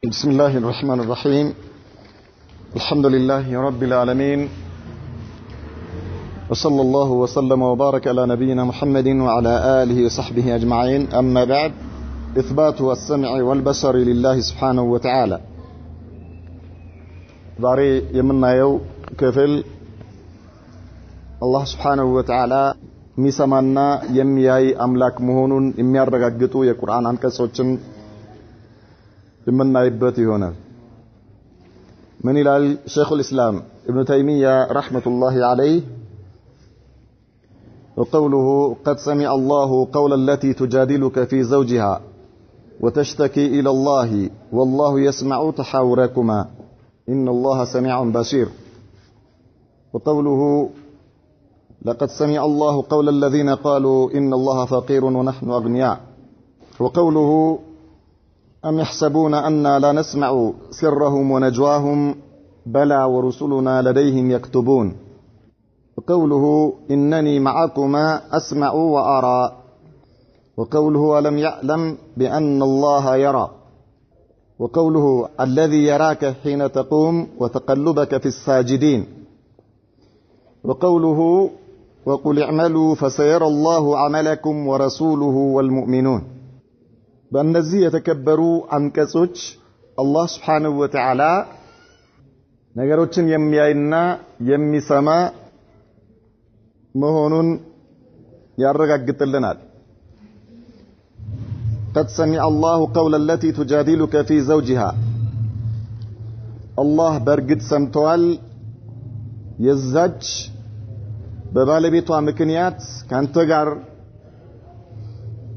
بسم الله الرحمن الرحيم. الحمد لله رب العالمين، وصلى الله وسلم وبارك على نبينا محمد وعلى آله وصحبه أجمعين. أما بعد، إثبات السمع والبصر لله سبحانه وتعالى. ዛሬ የምናየው ክፍል አላህ Subhanahu Wa Ta'ala የሚሰማና የሚያይ አምላክ መሆኑን የሚያረጋግጡ የቁርአን አንቀጾችን የምናይበት ይሆናል። من ይላል شيخ الإسلام ابن تيمية رحمة الله عليه، وقوله قد سمع الله قول التي تجادلك في زوجها وتشتكي إلى الله والله يسمع تحاوركما إن الله سميع بصير. وقوله لقد سمع الله قول الذين قالوا إن الله فقير ونحن أغنياء. وقوله أم يحسبون أننا لا نسمع سرهم ونجواهم بلى ورسلنا لديهم يكتبون. وقوله إنني معكما أسمع وأرى. وقوله ألم يعلم بأن الله يرى. وقوله الذي يراك حين تقوم وتقلبك في الساجدين. وقوله وقل اعملوا فسيرى الله عملكم ورسوله والمؤمنون. በእነዚህ የተከበሩ አንቀጾች አላህ Subhanahu Wa Ta'ala ነገሮችን የሚያይና የሚሰማ መሆኑን ያረጋግጥልናል። قد سمع الله قول التي تجادلك في زوجها. الله በርግጥ ሰምቷል የዛች በባለቤቷ ምክንያት ካንተ ጋር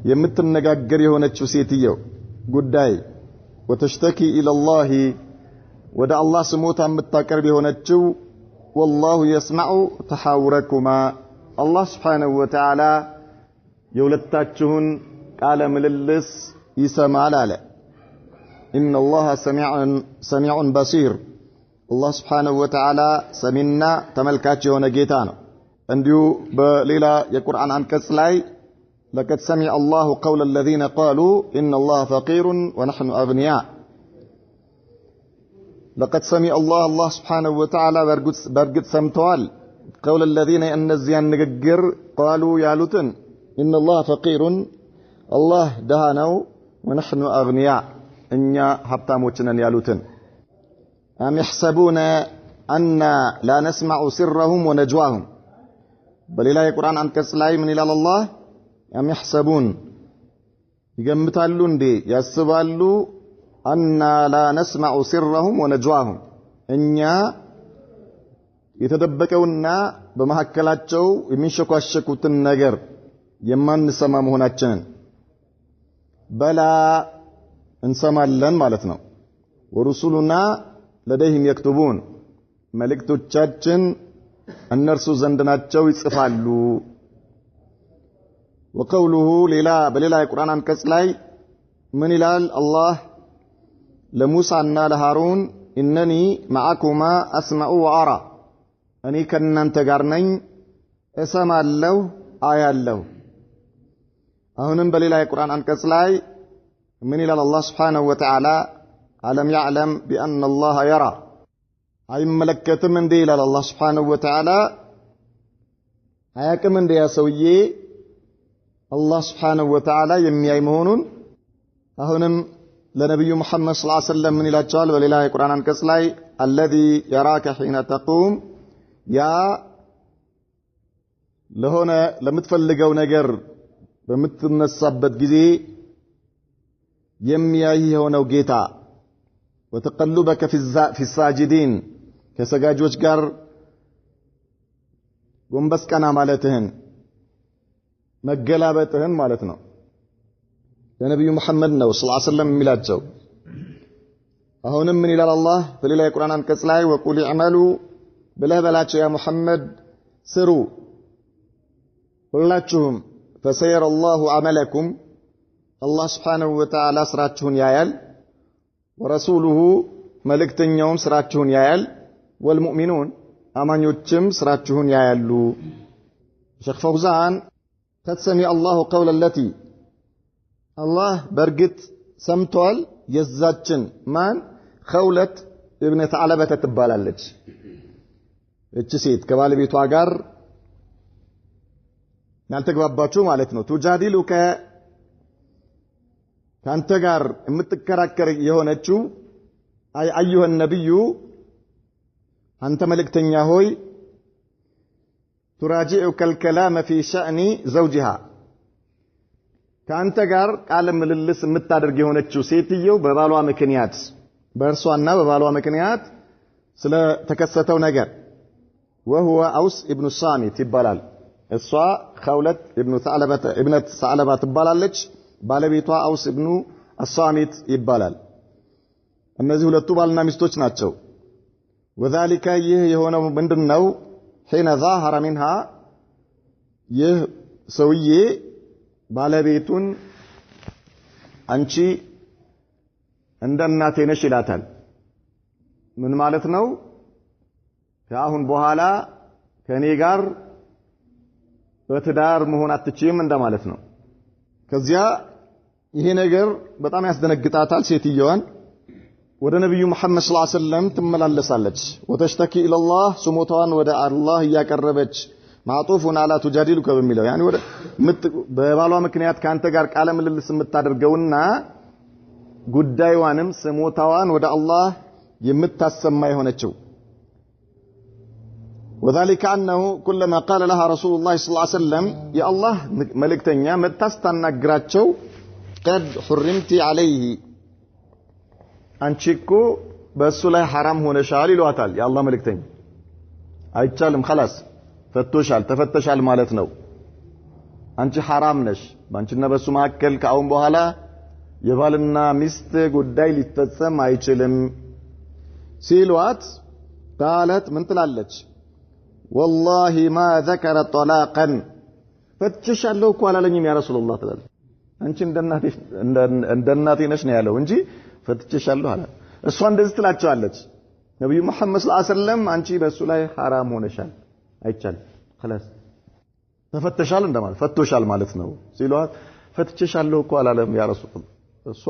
የምትነጋገር የሆነችው ሴትየው ጉዳይ ወተሽተኪ ኢለላህ ወደ አላህ ስሞታ የምታቀርብ የሆነችው والله يسمع تحاوركما አላህ Subhanahu Wa Ta'ala የሁለታችሁን ቃለ ምልልስ ይሰማል አለ። إن الله سميع بصير። አላህ Subhanahu Wa Ta'ala ሰሚና ተመልካች የሆነ ጌታ ነው። እንዲሁ በሌላ የቁርአን አንቀጽ ላይ لقد سمع الله قول الذين قالوا إن الله فقير ونحن أغنياء. لقد سمع الله سبحانه وتعالى برقد سمتوال قول الذين النزيان نقر قالوا يالوتن إن الله فقير الله دهانو ونحن أغنياء إنيا حبتاموتنا يالوتن. أم يحسبون أن لا نسمع سرهم ونجواهم. بل إلهي القرآن عن كسلاي من إلى الله أم يحسبون يقمتالو اندي يسبالو أننا لا نسمع سرهم ونجواهم إنيا يتدبكونا بمحكلاتشو يمشكو الشكوت النجر يمان نسمى مهناتشن بلا انسمى لن مالتنا ورسولنا لديهم يكتبون ملكتو تشاتشن النرسو زندناتشو يتصفالو. وقوله للا بللا القرآن عن كسلاي من إلال الله لموسى أننا لهارون إنني معكما أسمع وأرى. أني كنن تقارنين اسمع الله آية الله. أهنم بللا القرآن عن كسلاي من إلال الله سبحانه وتعالى ألم يعلم بأن الله يرى. أي ملكة من دي إلال الله سبحانه وتعالى هيك من دي سويي الله سبحانه وتعالى يمياي مهونون. أهنم لنبي محمد صلى الله عليه وسلم من إلى جال ولله القرآن كسلاي الذي يراك حين تقوم يا لهنا لمتفلقوا نجر بمتنصبت جزي يمياي هنا وجيتا وتقلبك في الساجدين كسجاجوش جار قنبس كان مالتهن መገላበጥህን ማለት ነው። ለነብዩ መሐመድ ነው ሰለላሁ ዐለይሂ ወሰለም የሚላቸው። አሁንም ምን ይላል አላህ በሌላ የቁርአን አንቀጽ ላይ ወቁል እዕመሉ ብለህ በላቸው ያ ሙሐመድ ስሩ ሁላችሁም فسيرى الله عملكم አላህ Subhanahu Wa Ta'ala ስራችሁን ያያል ወረሱሉሁ መልእክተኛውም ስራችሁን ያያል ወልሙእሚኑን አማኞችም ስራችሁን ያያሉ። ሼኽ ፈውዛን قد سمع الله قول التي الله برقت سمتوال የዛችን ማን ኸውለት ኢብኑ ተዕለበተ ትባላለች እቺ ሴት ከባለቤቷ ጋር ያልተግባባችሁ ማለት ነው ቱጃዲሉከ ካንተ ጋር የምትከራከር የሆነችው አይ አዩሃ ነብዩ አንተ መልእክተኛ ሆይ تراجعك الكلام في شأن زوجها ካንተ ጋር ቃል ምልልስ የምታደርግ የሆነችው ሴትየው በባሏ ምክንያት በእርሷና በባሏ ምክንያት ስለ ተከሰተው ነገር وهو أوس ابن الصامت ይባላል እሷ ኸውለት ابنة ثعلبة ትባላለች ባለቤቷ አውስ ኢብኑ الصامت ይባላል እነዚህ ሁለቱ ባልና ሚስቶች ናቸው وذلك ይህ የሆነው ምንድነው حين ظاهر منها ይህ ሰውዬ ባለቤቱን አንቺ እንደ እናቴ ነሽ ይላታል ምን ማለት ነው ከአሁን በኋላ ከኔ ጋር በትዳር መሆን አትችይም እንደማለት ነው ከዚያ ይሄ ነገር በጣም ያስደነግጣታል ሴትየዋን ወደ ነብዩ መሐመድ ሰለላሁ ዐለይሂ ወሰለም ትመላለሳለች ወተሽተኪ ኢላላህ ስሞታዋን ወደ አላህ ያቀረበች ማጡፉን አላ ቱጃዲሉከ በሚለው يعني ወደ በባሏ ምክንያት ካንተ ጋር ቃለ ምልልስ የምታደርገውና ጉዳይዋንም ስሞታዋን ወደ አላህ የምታሰማ የሆነችው وذلك انه كلما قال لها رسول الله صلى الله عليه وسلم يا الله ملكتኛ መታስተናግራቸው قد حرمت عليه አንቺኮ በእሱ ላይ حرام ሆነሻል ይሏታል የአላህ መልእክተኛ አይቻልም خلاص ፈቶሻል ተፈተሻል ማለት ነው አንቺ حرام ነሽ ባንቺና በሱ መካከል ከአሁን በኋላ የባልና ሚስት ጉዳይ ሊፈጸም አይችልም ሲሏት قالت ምን ትላለች والله ما ذكر طلاقا ፈትሻለሁ እኮ አላለኝም ያ ረሱላህ ተባለ አንቺ እንደናቴ ነሽ ነው ያለው እንጂ ፈትሻለሁ አለ እሷ እንደዚህ ትላቸዋለች ነብዩ መሐመድ ሰለላሁ ዐለይሂ ወሰለም አንቺ በሱ ላይ حرام ሆነሻል አይቻልም خلاص ተፈተሻል እንደማለት ፈቶሻል ማለት ነው ሲሏት ፈትሻለሁ እኮ አላለም ያ ረሱላህ እሷ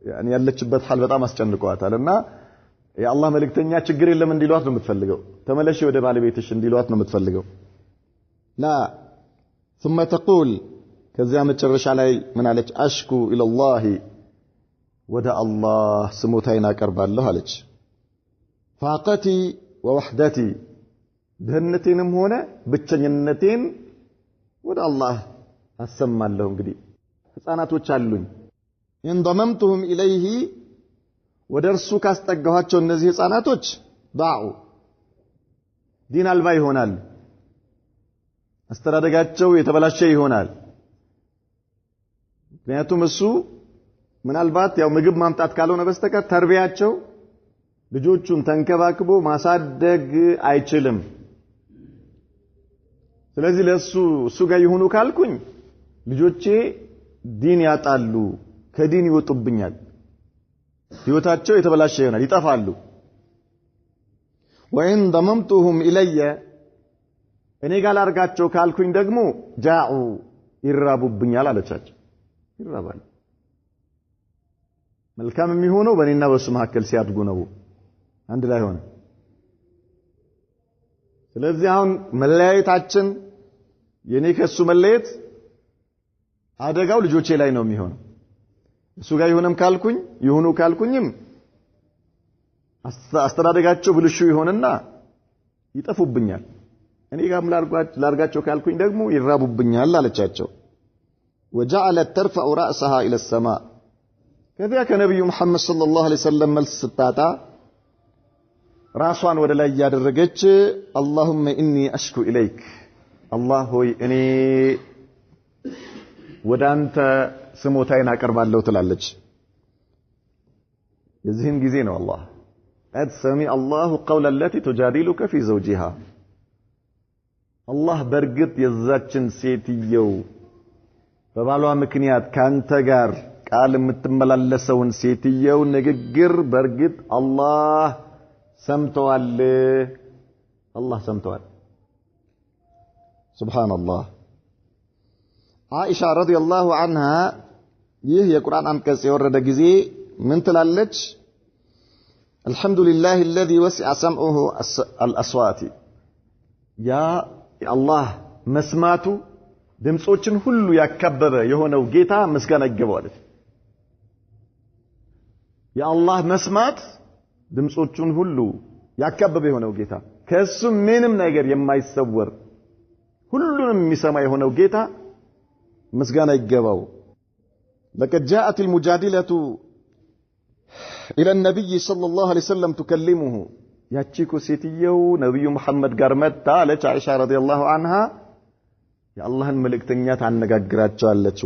يعني ያለችበት ሐል በጣም አስጨንቋታልና የአላህ መልእክተኛ ችግር የለም እንዲሏት ነው የምትፈልገው ተመለሽ ወደ ባለቤትሽ እንዲሏት ነው የምትፈልገው لا ثم تقول ከዚያ መጨረሻ ላይ ምን አለች አሽኩ ኢላላህ ወደ አላህ ስሞታዬን አቀርባለሁ አለች ፋቀቲ ወወህደቲ ደህንነቴንም ሆነ ብቸኝነቴን ወደ አላህ አሰማለሁ እንግዲህ ህፃናቶች አሉኝ እንضممتهم ኢለይሂ ወደርሱ ካስጠጋኋቸው እነዚህ ህፃናቶች ዳዑ ዲን አልባ ይሆናል አስተዳደጋቸው የተበላሸ ይሆናል ምክንያቱም እሱ ምናልባት ያው ምግብ ማምጣት ካልሆነ በስተቀር ተርቢያቸው ልጆቹን ተንከባክቦ ማሳደግ አይችልም ስለዚህ ለሱ እሱ ጋር ይሁኑ ካልኩኝ ልጆቼ ዲን ያጣሉ ከዲን ይወጡብኛል ህይወታቸው የተበላሸ ይሆናል ይጠፋሉ ወይን ضممتهم ኢለየ እኔ ጋር አርጋቸው ካልኩኝ ደግሞ ጃኡ ይራቡብኛል አለቻቸው ይራባል መልካም የሚሆነው በእኔና በሱ መካከል ሲያድጉ ነው አንድ ላይ ሆነ ስለዚህ አሁን መለያየታችን የኔ ከሱ መለየት አደጋው ልጆቼ ላይ ነው የሚሆነው እሱ ጋር ይሆንም ካልኩኝ ይሁኑ ካልኩኝም አስተዳደጋቸው ብልሹ ይሆንና ይጠፉብኛል እኔ ጋር ላርጋቸው ካልኩኝ ደግሞ ይራቡብኛል አለቻቸው وجعلت ترفع رأسها إلى السماء كذا كنبي محمد صلى الله عليه وسلم ملس ستاتا راسوان ወደ ላይ ያደረገች اللهم إني أشكو إليك الله ሆይ እኔ ወዳንተ ስሞታዬን አቀርባለሁ ትላለች የዚህን ጊዜ ነው አላህ قد سمع الله قول التي تجادلك في زوجها الله በርግጥ የዛችን ሴትየው በባሏ ምክንያት ካንተ ጋር ቃል የምትመላለሰውን ሴትየው ንግግር በርግጥ አላህ ሰምተዋል አላህ ሰምተዋል ሱብሃንአላህ عائشة رضي الله عنها ይህ የቁርአን አንቀጽ የወረደ ጊዜ من تلالج الحمد لله الذي وسع سمعه الأصوات يا الله مسماتو دمصوچن ሁሉ ያከበበ የሆነው ጌታ ምስጋና ይገባዋል የአላህ መስማት ድምጾቹን ሁሉ ያከበበ የሆነው ጌታ ከሱ ምንም ነገር የማይሰወር ሁሉንም የሚሰማ የሆነው ጌታ ምስጋና ይገባው لقد جاءت المجادلة إلى النبي صلى الله عليه وسلم تكلمه ياتشيكو سيتيو نبي محمد قرمت على عائشة رضي الله عنها يا الله الملكتنيات عن نقاقرات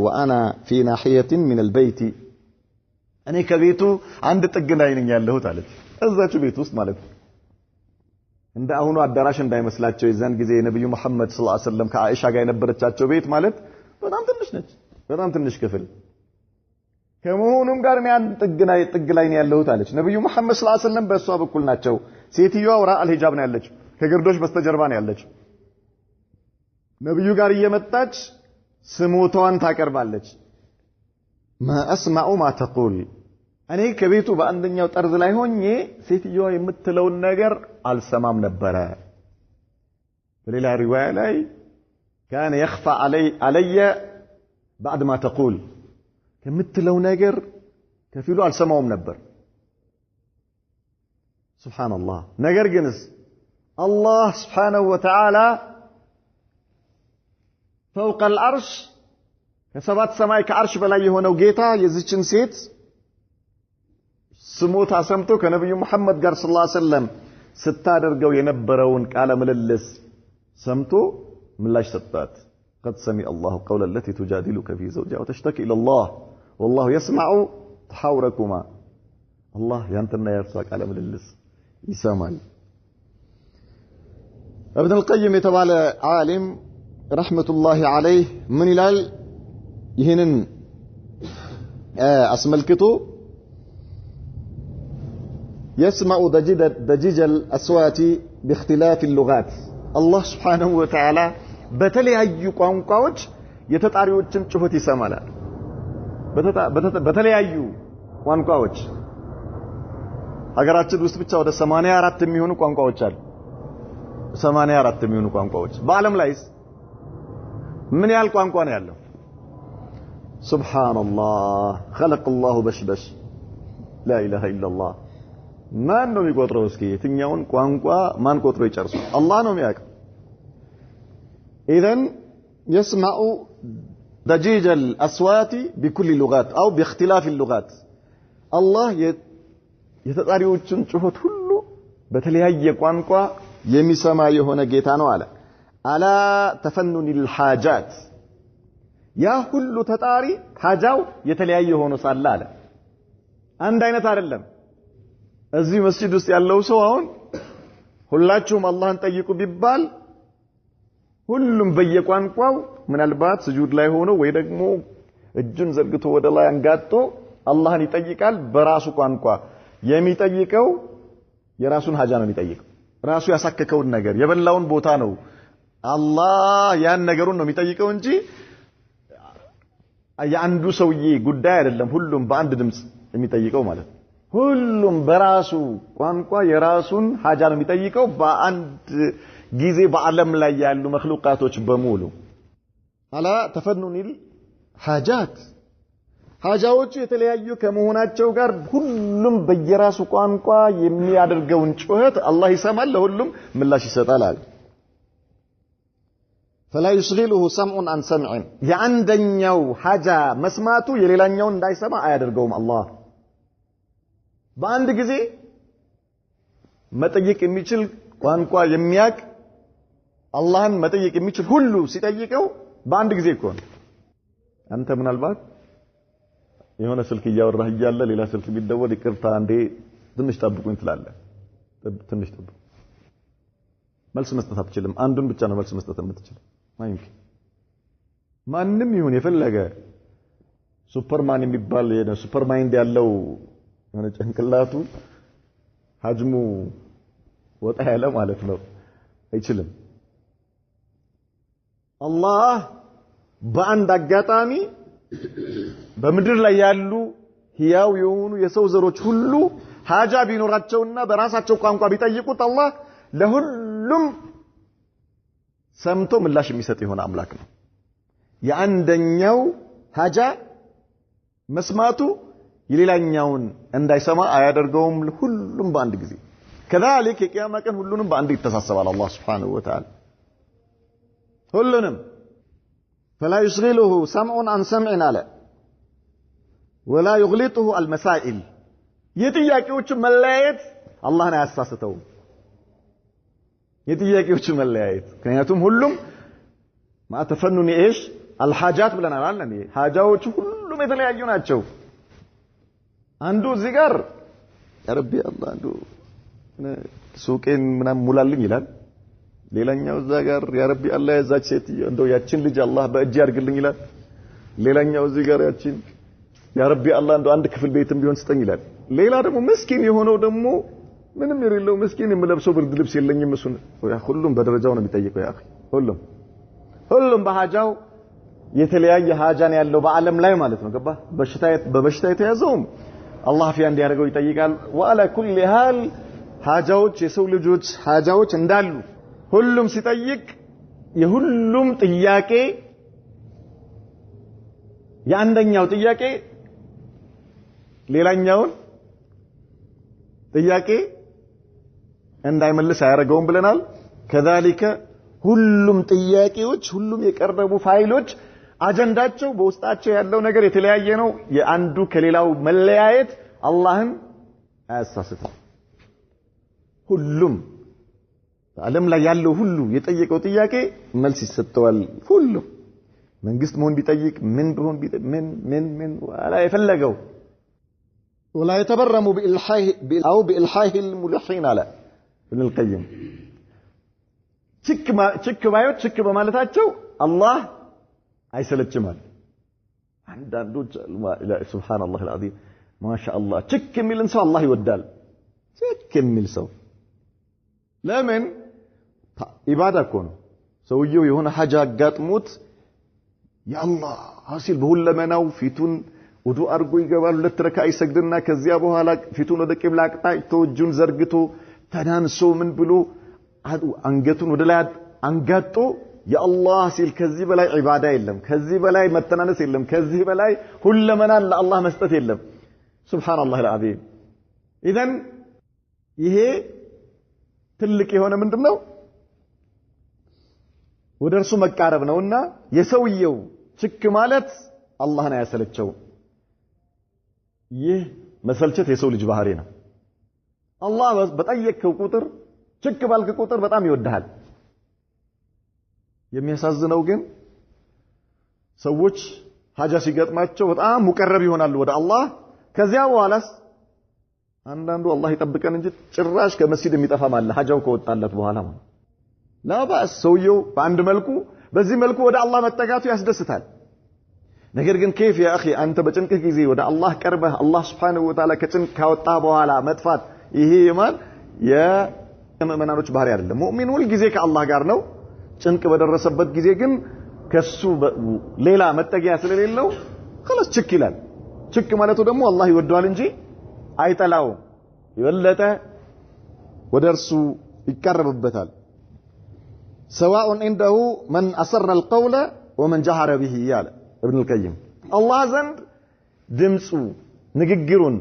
وأنا في ناحية من البيت أنا كبيتو عند تقنين يالله تعالى أزاج بيتو اسمالك عند أهونو الدراش عند مسلاتشو إذن جزي نبي محمد صلى الله عليه وسلم كعائشة قاين برتشاتشو بيت مالت بدام تنش كفل كمونم قارمي عند تقنين يالله تعالى نبي محمد صلى الله عليه وسلم بسوا بكل ناتشو سيتيو وراء الحجاب يالله كقردوش بستجربان يالله ነብዩ ጋር እየመጣች ስሞቷን ታቀርባለች ما اسمع ما تقول እኔ ከቤቱ በአንደኛው ጠርዝ ላይ ሆኜ ሴትዮዋ የምትለውን ነገር አልሰማም ነበር በሌላ ሪዋያ ላይ كان يخفى علي بعد ما تقول ከምትለው ነገር ከፊሉ አልሰማውም ነበር سبحان الله ነገር ግንስ الله سبحانه وتعالى فوق العرش كسبات سماي كعرش بلا يهونو جيتا يزيچن سيت سموتا سمتو كنبي محمد قال صلى الله عليه وسلم ستادرغو ينبرون قال مللس سمتو ملاش ستات قد سمع الله قول التي تجادلك في زوجها وتشتكي الى الله والله يسمع تحاوركما الله ينتنا يرسا قال مللس يسمع ابن القيم يتبالى عالم رحمة الله عليه من الال يهنن اسملكتو يسمع ضجيج الأصوات باختلاف اللغات الله سبحانه وتعالى بتلياዩ ቋንቋዎች የተጣሪዎችን ጩኸት ይሰማል በተለያዩ ቋንቋዎች ሀገራችን ውስጥ ብቻ ወደ 84 የሚሆኑ ቋንቋዎች አሉ 84 የሚሆኑ ቋንቋዎች በአለም ላይስ من يال ቋንቋ ነው ያለው سبحان الله خلق الله بشبش لا اله الا الله ማን ነው የሚቆጥረው እስኪ የትኛውን ቋንቋ ማን ቆጥሮ ይጨርሱ አላህ ነው የሚያውቀው اذا يسمع ضجيج الاصوات بكل اللغات او باختلاف اللغات الله የተጣሪዎችን ጩኸት ሁሉ በተለያየ ቋንቋ የሚሰማ የሆነ ጌታ ነው አለ على تفنن الحاجات يا كل تطاري حاجاو የተለያየ ሆኖ ሳለ አለ አንድ አይነት አይደለም እዚህ መስጂድ ውስጥ ያለው ሰው አሁን ሁላችሁም አላህን ጠይቁ ቢባል ሁሉም በየቋንቋው ምናልባት ስጁድ ላይ ሆኖ ወይ ደግሞ እጁን ዘርግቶ ወደ ላይ አንጋጦ አላህን ይጠይቃል በራሱ ቋንቋ የሚጠይቀው የራሱን ሀጃ ነው የሚጠይቀው ራሱ ያሳከከውን ነገር የበላውን ቦታ ነው አላህ ያን ነገሩን ነው የሚጠይቀው እንጂ ያንዱ ሰውዬ ጉዳይ አይደለም ሁሉም በአንድ ድምጽ የሚጠይቀው ማለት ሁሉም በራሱ ቋንቋ የራሱን ሀጃ ነው የሚጠይቀው በአንድ ጊዜ በአለም ላይ ያሉ መخلوقاتዎች በሙሉ አላ ተፈኑኒል ሐጃት ሐጃዎቹ የተለያዩ ከመሆናቸው ጋር ሁሉም በየራሱ ቋንቋ የሚያደርገውን ጩኸት አላህ ይሰማል ለሁሉም ምላሽ ይሰጣል አለ فلا يشغله سمع عن سمع የአንደኛው ሐጃ መስማቱ የሌላኛውን እንዳይሰማ አያደርገውም አላህ በአንድ ጊዜ መጠየቅ የሚችል ቋንቋ የሚያቅ አላህን መጠየቅ የሚችል ሁሉ ሲጠይቀው በአንድ ጊዜ እኮ ነው አንተ ምናልባት የሆነ ስልክ እያወራህ እያለ ሌላ ስልክ ቢደወል ይቅርታ አንዴ ትንሽ ጠብቁኝ ትላለህ ትንሽ ጠብቁ መልስ መስጠት አትችልም አንዱን ብቻ ነው መልስ መስጠት የምትችለው ማይምክ ማንንም ይሁን የፈለገ ሱፐርማን የሚባል ሱፐር ማይንድ ያለው የሆነ ጭንቅላቱ ሀጅሙ ወጣ ያለ ማለት ነው አይችልም አላህ በአንድ አጋጣሚ በምድር ላይ ያሉ ሕያው የሆኑ የሰው ዘሮች ሁሉ ሐጃ ቢኖራቸውና በራሳቸው ቋንቋ ቢጠይቁት አላህ ለሁሉም ሰምቶ ምላሽ የሚሰጥ የሆነ አምላክ ነው። የአንደኛው ሐጃ መስማቱ የሌላኛውን እንዳይሰማ አያደርገውም። ሁሉም በአንድ ጊዜ كذلك የቂያማ ቀን ሁሉንም በአንድ ይተሳሰባል አላህ Subhanahu Wa Ta'ala ሁሉንም فلا يشغله سمع عن سمع على ولا يغلطه المسائل የጥያቄዎቹ መለያየት አላህን አያሳስተውም። የጥያቄዎቹ መለያየት ምክንያቱም ሁሉም ማተፈኑን ايش الحاجات ብለናል አይደል? ሐጃዎቹ ሁሉም የተለያዩ ናቸው። አንዱ እዚህ ጋር ያ ረቢ አላህ አንዱ ሱቄን ምናምን ሙላልኝ ይላል። ሌላኛው እዛ ጋር ያ ረቢ አላህ ያዛች ሴት እንደው ያችን ልጅ አላህ በእጅ ያርግልኝ ይላል። ሌላኛው እዚህ ጋር ያችን ያ ረቢ አላህ እንደው አንድ ክፍል ቤትም ቢሆን ስጠኝ ይላል። ሌላ ደግሞ ምስኪን የሆነው ደግሞ ምንም የሌለው ምስኪን የምለብሰው ብርድ ልብስ የለኝም እሱን ሁሉም በደረጃው ነው የሚጠይቀው ያ አኺ ሁሉም በሐጃው የተለያየ ሐጃን ያለው በአለም ላይ ማለት ነው። ገባ በበሽታ የተያዘውም አላህ ፊያ እንዲያደርገው ይጠይቃል። ወአላ ኩሊ ሃል ሐጃዎች የሰው ልጆች ሐጃዎች እንዳሉ ሁሉም ሲጠይቅ የሁሉም ጥያቄ የአንደኛው ጥያቄ ሌላኛውን ጥያቄ እንዳይመልስ አያደርገውም ብለናል። ከዛሊከ ሁሉም ጥያቄዎች ሁሉም የቀረቡ ፋይሎች አጀንዳቸው በውስጣቸው ያለው ነገር የተለያየ ነው። የአንዱ ከሌላው መለያየት አላህን አያሳስተም። ሁሉም ዓለም ላይ ያለው ሁሉ የጠየቀው ጥያቄ መልስ ይሰጠዋል። ሁሉም መንግስት መሆን ቢጠይቅ ምን ቢሆን ምን ወላ የፈለገው ወላ የተበረሙ بإلحاح الملحين على ابن القيم ችክ ባዮች ችክ በማለታቸው አላህ አይሰለችም። አንዳንዶች ሱብሃንአላህ العظيم ማሻአላህ ችክ የሚልን ሰው አላህ ይወዳል። ችክ የሚል ሰው ለምን ኢባዳ እኮ ነው። ሰውየው የሆነ ሐጃ አጋጥሞት ያአላህ ሐሲል በሁለመናው ፊቱን ውዱ አርጎ ይገባል። ሁለት ረካ ይሰግድና ከዚያ በኋላ ፊቱን ወደ ቂብላ አቅጣጫ እጁን ዘርግቶ ተናንሶ ምን ብሎ አንገቱን ወደ ላይ አንጋጦ ያአላህ ሲል ከዚህ በላይ ኢባዳ የለም፣ ከዚህ በላይ መተናነስ የለም፣ ከዚህ በላይ ሁለመናን ለአላህ መስጠት የለም። ሱብሃንአላህ العظيم ኢዘን ይሄ ትልቅ የሆነ ምንድነው ወደ እርሱ መቃረብ ነውና የሰውየው ችክ ማለት አላህን አያሰለቸው። ይህ መሰልቸት የሰው ልጅ ባህሪ ነው። አላህ በጠየቅከው ቁጥር ችክ ባልክ ቁጥር በጣም ይወድሃል። የሚያሳዝነው ግን ሰዎች ሐጃ ሲገጥማቸው በጣም ሙቀረብ ይሆናሉ ወደ አላህ። ከዚያ በኋላስ አንዳንዱ አላህ ይጠብቀን እንጂ ጭራሽ ከመስጂድ የሚጠፋ ማለት ሐጃው ከወጣለት በኋላ ማለት ላባስ ሰውየው በአንድ መልኩ በዚህ መልኩ ወደ አላህ መጠጋቱ ያስደስታል። ነገር ግን كيف يا اخي አንተ በጭንቅህ ጊዜ ወደ አላህ ቀርበህ አላህ Subhanahu Wa Ta'ala ከጭንቅ ካወጣ በኋላ መጥፋት ይሄ የማን የሙእሚኖች ባህሪ አይደለም። ሙእሚን ሁሉ ጊዜ ከአላህ ጋር ነው። ጭንቅ በደረሰበት ጊዜ ግን ከሱ ሌላ መጠጊያ ስለሌለው خلاص ችክ ይላል። ችክ ማለቱ ደግሞ አላህ ይወደዋል እንጂ አይጠላውም። ይበለጠ ወደ እርሱ ይቀርብበታል። سواء عنده من أسر القول ومن جهر به ያለ ابن القيم አላህ ዘንድ ድምጹ ንግግሩን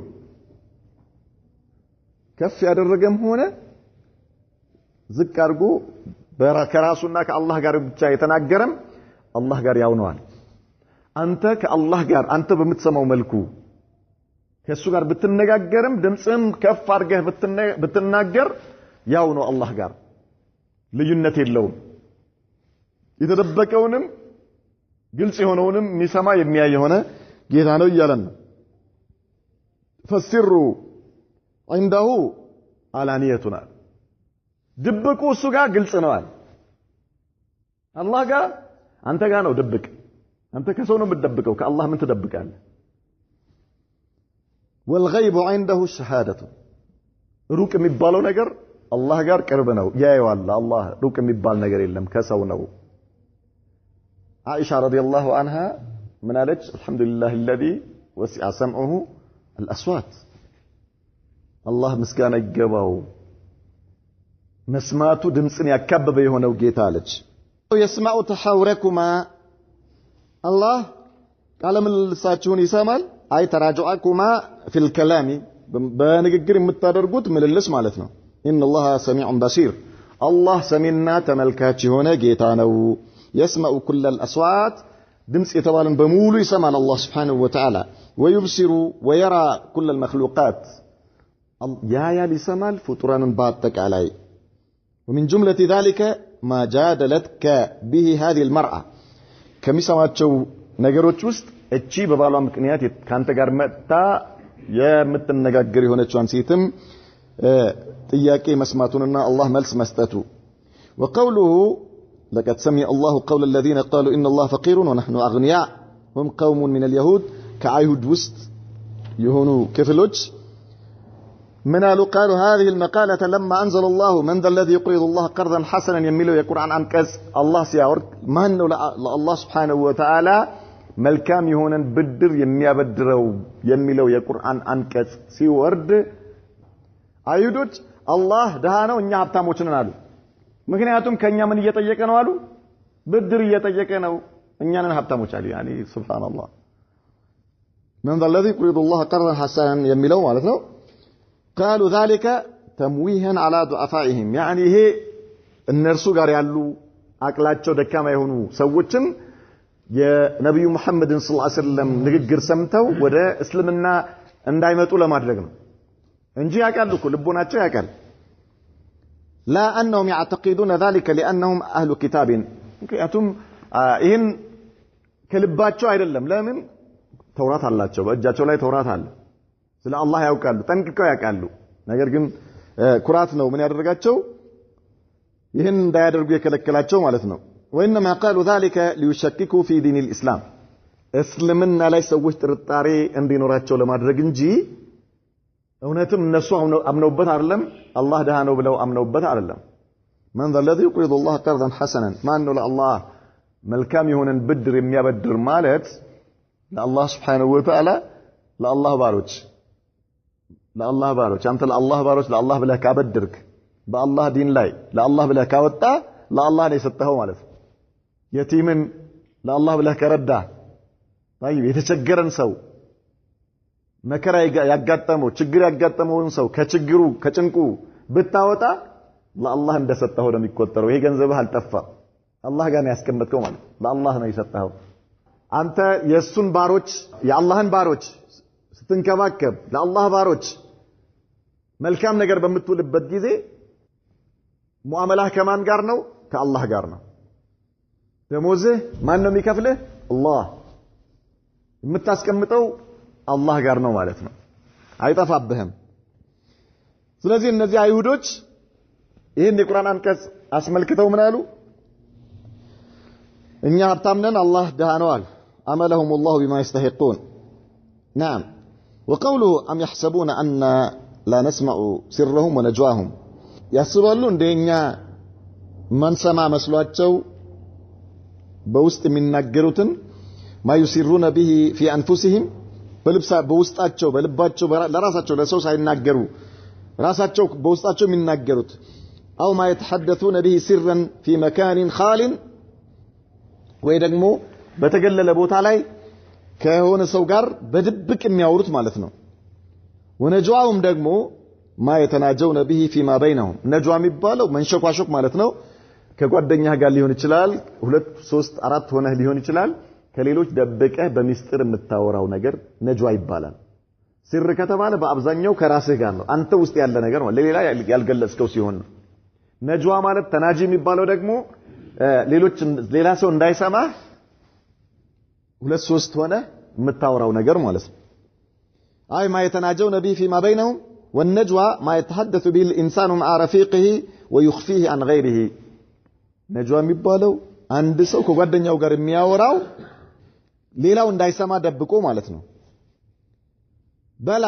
ከፍ ያደረገም ሆነ ዝቅ አድርጎ ከራሱና ከአላህ ጋር ብቻ የተናገረም አላህ ጋር ያው ነዋል። አንተ ከአላህ ጋር አንተ በምትሰማው መልኩ ከሱ ጋር ብትነጋገርም ድምጽም ከፍ አድርገህ ብትናገር ያው ነው አላህ ጋር ልዩነት የለውም። የተደበቀውንም ግልጽ የሆነውንም የሚሰማ የሚያይ የሆነ ጌታ ነው እያለን ነው። ፈስሩ عنده علانيتنا ድብቁ እሱ ጋር ግልጽ ነው አለ። አላህ ጋር አንተ ጋር ነው ድብቅ። አንተ ከሰው ነው የምትደብቀው፣ ከአላህ ምን ትደብቃለህ? والغيب عنده الشهادة ሩቅ የሚባለው ነገር አላህ ጋር ቅርብ ነው፣ ያየዋል። አላህ ሩቅ የሚባል ነገር የለም፣ ከሰው ነው። عائشة رضي الله عنها من قالت الحمد لله الذي وسع سمعه الأصوات الله مسكانا يقباو مسماتو دمسن يكبب يهونو جيتالج يسمع تحاوركما الله قال من لساتشون يسامل أي تراجعكما في الكلام بنقر متدرجوت من اللس مالتنا إن الله سميع بصير الله سمينا تملكاتي هنا جيتانو يسمع كل الأصوات دمس يتوالن بمولو يسمع الله سبحانه وتعالى ويبصر ويرى كل المخلوقات يا لسمع الفطران باتك علي ومن جملة ذلك ما جادلتك به هذه المرأة كمساماتشو ነገሮች ውስጥ እቺ በባሏ ምክንያት ካንተ ጋር መጣ የምትነጋገር የሆነችዋን ሴትም ጥያቄ መስማቱንና አላህ መልስ መስጠቱ وقوله لقد سمع الله قول الذين قالوا إن الله فقير ونحن أغنياء هم قوم من اليهود كعيهود وسط يهونو كفلوج منالو قالوا هذه المقالة لما أنزل الله من ذا الذي يقرض الله قرضا حسنا يميلو يقول عن أنكز الله سيارد ما أنه الله سبحانه وتعالى ملكام يهونا بدر يميابدرو يميلو يقول عن أنكز سيورد أيودوج الله دهانو إنيا هبتاموچن نالو مكنياتهم كنيا من يتيكنو آلو بدر يتيكنو إنيانا هبتاموچ آلو يعني سبحان الله من ذا الذي يقرض الله قرضا حسنا يميلو مالتنو قالوا ذلك تمويها على ضعفائهم يعني هي النرسو غار يالو አቅላቸው ደካማ የሆኑ ሰዎችን የነብዩ መሐመድ ሰለላሁ ዐለይሂ ወሰለም ንግግር ሰምተው ወደ እስልምና እንዳይመጡ ለማድረግ ነው እንጂ ያቃሉ እኮ ልቦናቸው ያቃል لا انهم يعتقدون ذلك لانهم اهل كتاب ምክንያቱም ይሄን ከልባቸው አይደለም ለምን ተውራት አላቸው በእጃቸው ላይ ተውራት አለ ስለ አላህ ያውቃሉ ጠንቅቀው ያውቃሉ ነገር ግን ኩራት ነው ምን ያደርጋቸው ይሄን እንዳያደርጉ የከለከላቸው ማለት ነው وانما قالوا ذلك ليشككوا في دين الاسلام እስልምና ላይ ሰዎች ጥርጣሬ እንዲኖራቸው ለማድረግ እንጂ እውነትም እነሱ አምነውበት አይደለም አላህ ደሃ ነው ብለው አምነውበት አይደለም من ذا الذي يقرض الله قرضا حسنا ما انه الله መልካም የሆነን ብድር የሚያበድር ማለት ለአላህ Subhanahu Wa Ta'ala ለአላህ ባሮች ለአላህ ባሮች አንተ ለአላህ ባሮች ለአላህ ብለህ ካበድርክ በአላህ ዲን ላይ ለአላህ ብለህ ካወጣ ለአላህ ነው የሰጠኸው ማለት ነው የቲምን ለአላህ ብለህ ከረዳ طيب የተቸገረን ሰው መከራ ያጋጠመው ችግር ያጋጠመውን ሰው ከችግሩ ከጭንቁ ብታወጣ ለአላህ እንደሰጠኸው ነው የሚቆጠረው ይሄ ገንዘብህ አልጠፋ አላህ ጋር ነው ያስቀመጥከው ማለት ለአላህ ነው የሰጠኸው አንተ የሱን ባሮች የአላህን ባሮች ስትንከባከብ ለአላህ ባሮች መልካም ነገር በመትውልበት ጊዜ ሙአመላህ ከማን ጋር ነው ከአላህ ጋር ነው ደሞዝህ ማን ነው የሚከፍልህ አላህ የምታስቀምጠው አላህ ጋር ነው ማለት ነው አይጠፋብህም ስለዚህ እነዚህ አይሁዶች ይሄን የቁርአን አንቀጽ አስመልክተው ምን አሉ እኛ ሀብታም ነን አላህ ደሃ ነው አሉ አመለሁም الله بما يستحقون نعم وقوله ام يحسبون ان لا نسمع سرهم ونجواهم ያስባሉ እንደኛ ማንሰማ መስሏቸው በውስጥ የሚናገሩትን ما يسرون به في انفسهم በውስጣቸው በልባቸው ለራሳቸው ለሰው ሳይናገሩ ራሳቸው በውስጣቸው የሚናገሩት او ما يتحدثون به سرا في مكان خال ወይ ደግሞ በተገለለ ቦታ ላይ ከሆነ ሰው ጋር በድብቅ የሚያወሩት ማለት ነው ወነጃውም ደግሞ ما يتناجون به فيما بينهم ነጃ የሚባለው መንሸኳሸክ ማለት ነው ከጓደኛህ ጋር ሊሆን ይችላል 2 3 4 ሆነህ ሊሆን ይችላል ከሌሎች ደብቀህ በሚስጥር የምታወራው ነገር ነጃ ይባላል ስር ከተባለ በአብዛኛው ከራስህ ጋር ነው አንተ ውስጥ ያለ ነገር ነው ለሌላ ያልገለጽከው ሲሆን ነው ነጃ ማለት ተናጂ የሚባለው ደግሞ ሌሎች ሌላ ሰው እንዳይሰማ 2 3 ሆነ የምታወራው ነገር ማለት ነው አይ ما يتناجون به فيما بينهم والنجوى ما يتحدث به الانسان مع رفيقه ويخفيه عن غيره ነጃ የሚባለው አንድ ሰው ከጓደኛው ጋር የሚያወራው ሌላው እንዳይሰማ ደብቆ ማለት ነው በላ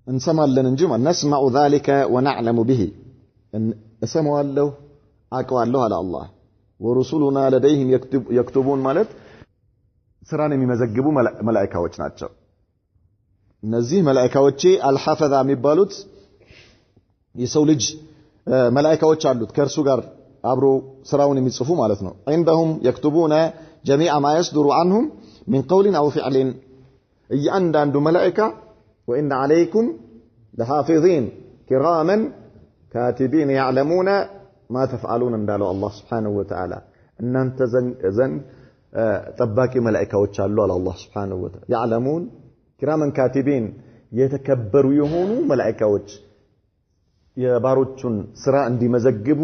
እንሰማለን እንጂ نسمع ذلك ونعلم به እሰማዋለሁ አቀዋለሁ አለ አላህ ورسلنا لديهم يكتبون ማለት ስራን የሚመዘግቡ መላእክቶች ናቸው እነዚህ መላእክቶቼ አልሐፈዛ የሚባሉት የሰው ልጅ መላእክቶች አሉት ከርሱ ጋር አብሮ ስራውን የሚጽፉ ማለት ነው عندهم يكتبون جميع ما يصدر عنهم من قول أو فعل እያንዳንዱ መላእክታ وإن عليكم لحافظين كراما كاتبين يعلمون ما تفعلون እንዳለው አላህ Subhanahu Wa Ta'ala እናንተ ዘንድ ጠባቂ መላእክቶች አሉ አለ አላህ Subhanahu Wa Ta'ala يعلمون كراما كاتبين የተከበሩ የሆኑ መላእክቶች የባሮቹን ስራ እንዲመዘግቡ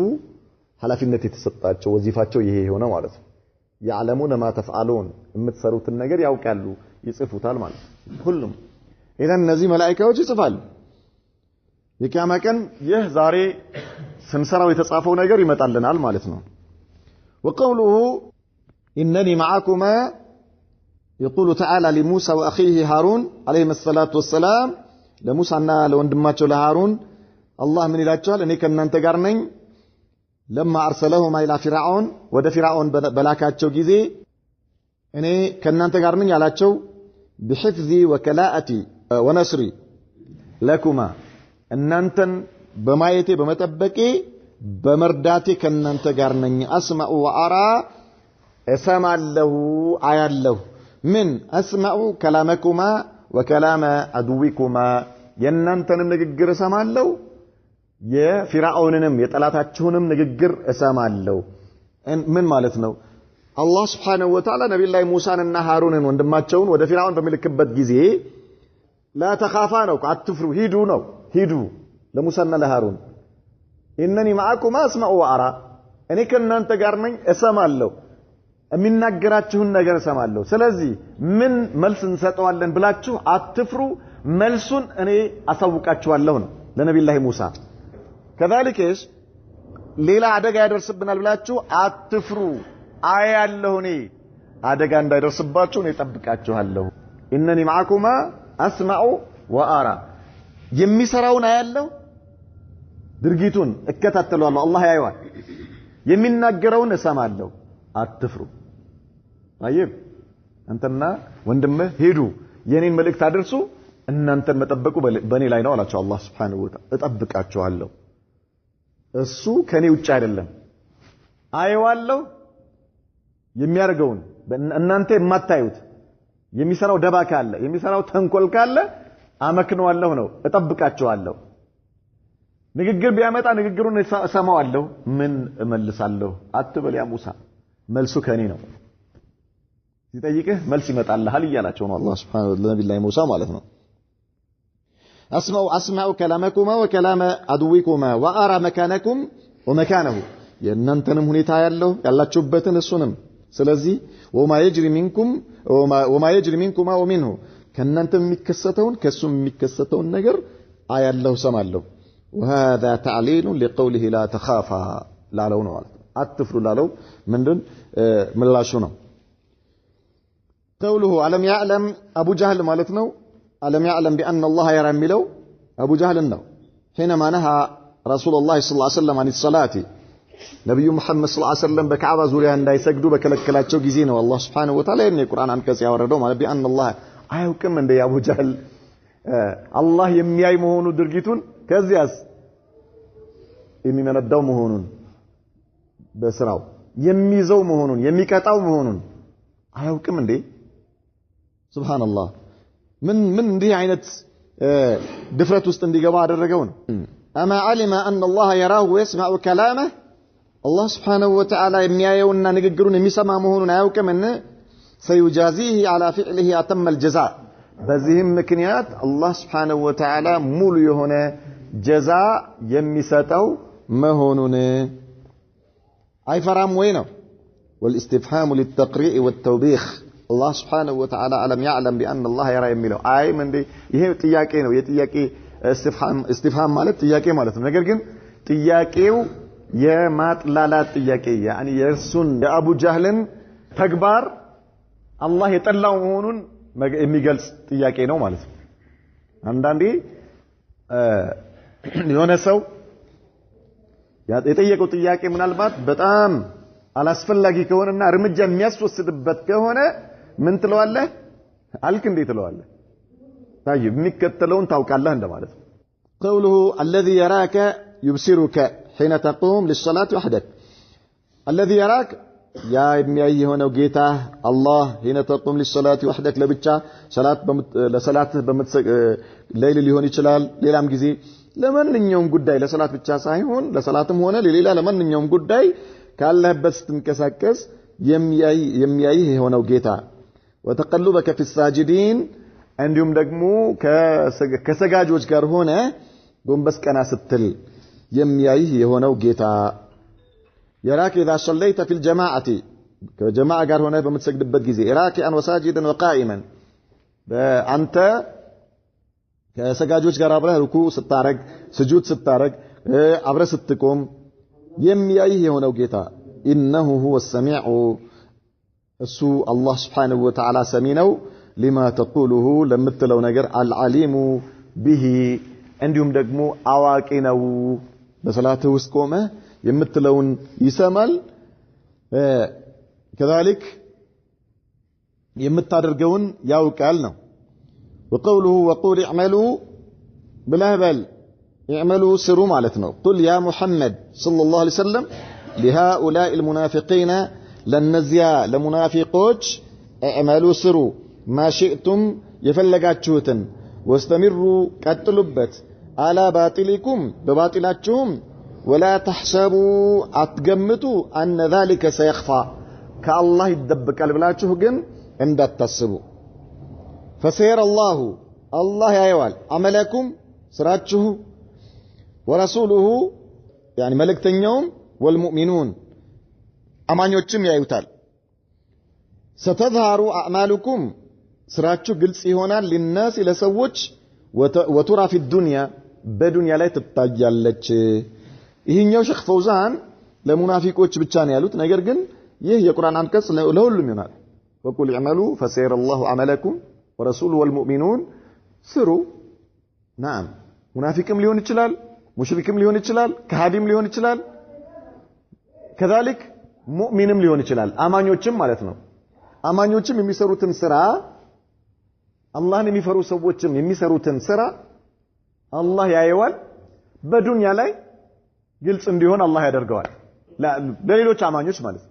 ኃላፊነት የተሰጣቸው ወዚፋቸው ይሄ ሆነ ማለት ነው يعلمون ما تفعلون የምትሰሩትን ነገር ያውቃሉ ይጽፉታል ማለት ነው ሁሉም ኢዘን እነዚህ መላእክቶች ይጽፋሉ የቂያማ ቀን ይህ ዛሬ ስንሰራው የተጻፈው ነገር ይመጣልናል ማለት ነው وقوله انني معكما يقول تعالى لموسى واخيه هارون عليه الصلاه والسلام لموسى ለወንድማቸው ለሃሩን አላህ ምን ይላቸዋል እኔ ከናንተ ጋር ነኝ لما ارسلهما الى فرعون ወደ فرعون በላካቸው ጊዜ እኔ ከናንተ ጋር ነኝ ያላቸው بحفظي وكلاءتي ونصري لكما እናንተን በማየቴ በመጠበቄ በመርዳቴ ከናንተ ጋር ነኝ اسمع وارى اسمعله አያለሁ من اسمع كلامكما وكلام عدوكما የናንተንም ንግግር እሰማለሁ የፊራኦንንም የጠላታችሁንም ንግግር እሰማለሁ ምን ማለት ነው አላህ Subhanahu Wa Ta'ala ነብዩላህ ሙሳንና ሃሩንን ወንድማቸውን ወደ ፊራኦን በሚልክበት ጊዜ لا تخافا ነው አትፍሩ ሂዱ ነው ሂዱ ለሙሳና ለሃሩን انني معكم اسمع وارى እኔ ከናንተ ጋር ነኝ እሰማለሁ የሚናገራችሁን ነገር እሰማለሁ ስለዚህ ምን መልስ እንሰጠዋለን ብላችሁ አትፍሩ መልሱን እኔ አሳውቃችኋለሁ ነው ለነብዩላህ ሙሳ كذلك ሌላ አደጋ ያደርስብናል ብላችሁ አትፍሩ አያለሁ እኔ አደጋ እንዳይደርስባችሁ እኔ ጠብቃችኋለሁ انني معكما اسمع وارى የሚሰራውን አያለሁ ድርጊቱን እከታተላለሁ አላህ ያየዋል የሚናገረውን እሰማለሁ አትፍሩ طيب አንተና ወንድምህ ሄዱ የኔን መልእክት አድርሱ እናንተን መጠበቁ በኔ ላይ ነው አላቸው አላህ Subhanahu Wa Ta'ala እጠብቃችኋለሁ እሱ ከኔ ውጭ አይደለም አየዋለሁ የሚያርገውን እናንተ የማታዩት የሚሰራው ደባ ካለ የሚሰራው ተንኮል ካለ አመክነዋለሁ ነው እጠብቃችኋለሁ ንግግር ቢያመጣ ንግግሩን እሰማዋለሁ ምን እመልሳለሁ አትበል ያ ሙሳ መልሱ ከኔ ነው ሲጠይቅህ መልስ ይመጣልሃል ይያላቸው ነው አላህ Subhanahu Wa Ta'ala ለነብዩላህ ሙሳ ማለት ነው اسمع كلامكما وكلام عدوكما وارى مكانكم ومكانه የእናንተንም ሁኔታ ያላችሁበትን እሱንም ስለዚህ وما يجري منكما ومنه ከእናንተ የሚከሰተውን ከሱም የሚከሰተውን ነገር አያለሁ ሰማለሁ وهذا تعليل لقوله لا تخافا ላለው ነው ማለት አትፍሩ ላለው ምንድን ምላሹ ነው قوله ألم يعلم أبو جهل ማለት ነው ألم يعلم بأن الله يرى የሚለው أبو جهل ነው حينما نهى رسول الله صلى الله عليه وسلم عن الصلاة ነብዩ መሐመድ ሰለላሁ ዐለይሂ ወሰለም በካዕባ ዙሪያ እንዳይሰግዱ በከለከላቸው ጊዜ ነው አላህ Subhanahu Wa Ta'ala የቁርአን አንቀጽ ያወረደው ማለት بأن الله አያውቅም እንደ አቡ ጀህል አላህ የሚያይ መሆኑ ድርጊቱን ከዚያስ የሚመነዳው መሆኑን በስራው የሚይዘው መሆኑን የሚቀጣው መሆኑን አያውቅም እንዴ ሱብሃንአላህ ምን እንዲህ አይነት ድፍረት ውስጥ እንዲገባ አደረገው ነው اما علم ان الله يراه ويسمع كلامه الله سبحانه وتعالى የሚያየውና ንግግሩን የሚሰማ መሆኑን አያውቅም እና سيجازيه على فعله اتم الجزاء በዚህም ምክንያት አላህ Subhanahu Wa Ta'ala ሙሉ የሆነ ጀዛ የሚሰጠው መሆኑን አይፈራም ወይ ነው والاستفهام للتقريع والتوبيخ الله سبحانه وتعالى ألم يعلم بأن الله يرى የሚለው አይ ምን ይሄ ጥያቄ ነው የጥያቄ استفهام ማለት ጥያቄ ማለት ነው ነገር ግን ጥያቄው የማጥላላት ጥያቄ يعني የእርሱን የአቡ ጀህልን ተግባር አላህ የጠላው መሆኑን የሚገልጽ ጥያቄ ነው ማለት ነው አንዳንዴ የሆነ ሰው የጠየቀው ጥያቄ ምናልባት በጣም አላስፈላጊ ከሆነና እርምጃ የሚያስወስድበት ከሆነ ምን ትለዋለህ አልክ እንዴ ትለዋለህ طيب የሚከተለውን ታውቃለህ እንደማለት ነው قوله الذي يراك يبصرك حين تقوم للصلاة وحدك الذي يراك يا የሚያይ የሆነው ጌታ አላህ حين تقوم للصلاة وحدك ለብቻ ለሰላትህ ሌሊት ሊሆን ይችላል ሌላም ጊዜ ለማንኛውም ጉዳይ ለሰላት ብቻ ሳይሆን ለሰላትም ሆነ ለሌላ ለማንኛውም ጉዳይ ካለህበት ስትንቀሳቀስ የሚያይ የሆነው ጌታ وتقلبك في الساجدين እንዲሁም ደግሞ ከሰጋጆች ጋር ሆነ ጎንበስ ቀና ስትል የሚያይ የሆነው ጌታ يراك إذا صليت في الجماعة كجماعة ጋር ሆነ በምትሰግድበት ጊዜ راكعا وساجدا وقائما አንተ ከሰጋጆች ጋር አብረህ ሩኩ ስታረግ ስጁድ ስታረግ አብረህ ስትቆም የሚያይ የሆነው ጌታ إنه هو السميع እሱ አላህ Subhanahu Wa Ta'ala ሰሚ ነው لما تقوله ለምትለው ነገር العليم به እንዲሁም ደግሞ አዋቂ ነው በሰላትህ ውስጥ ቆመ የምትለውን ይሰማል كذلك የምታደርገውን ያውቃል ነው وقوله وقول اعملوا بلهبل اعملوا سروا ማለት ነው قل يا محمد صلى الله عليه وسلم لهؤلاء المنافقين لنزيا لمنافقوች اعملوا سروا ما شئتم يفلጋችሁትን واستمروا ቀጥሉበት على باطلكم بباطلاችሁም ولا تحسبوا اتغمتوا ان ذلك سيخفى كالله يدبقال ብላችሁ ግን እንዳታስቡ فسير الله ያየዋል عملكم ስራችሁ ورسوله يعني መልእክተኛውም والمؤمنون አማኞችም ያዩታል ستظهر اعمالكم ስራችሁ ግልጽ ይሆናል للناس ለሰዎች وترى في الدنيا በዱንያ ላይ ትታያለች ይሄኛው ሼክ ፈውዛን ለሙናፊቆች ብቻ ነው ያሉት ነገር ግን ይህ የቁርአን አንቀጽ ለሁሉም ይሆናል وقل اعملوا فسير الله عملكم ورسوله والمؤمنون سروا نعم ሙናፊቅም ሊሆን ይችላል ሙሽሪክም ሊሆን ይችላል ከሃዲም ሊሆን ይችላል كذلك ሙእሚንም ሊሆን ይችላል አማኞችም ማለት ነው አማኞችም የሚሰሩትን ስራ አላህን የሚፈሩ ሰዎችም የሚሰሩትን ስራ አላህ ያየዋል በዱንያ ላይ ግልጽ እንዲሆን አላህ ያደርገዋል ለሌሎች አማኞች ማለት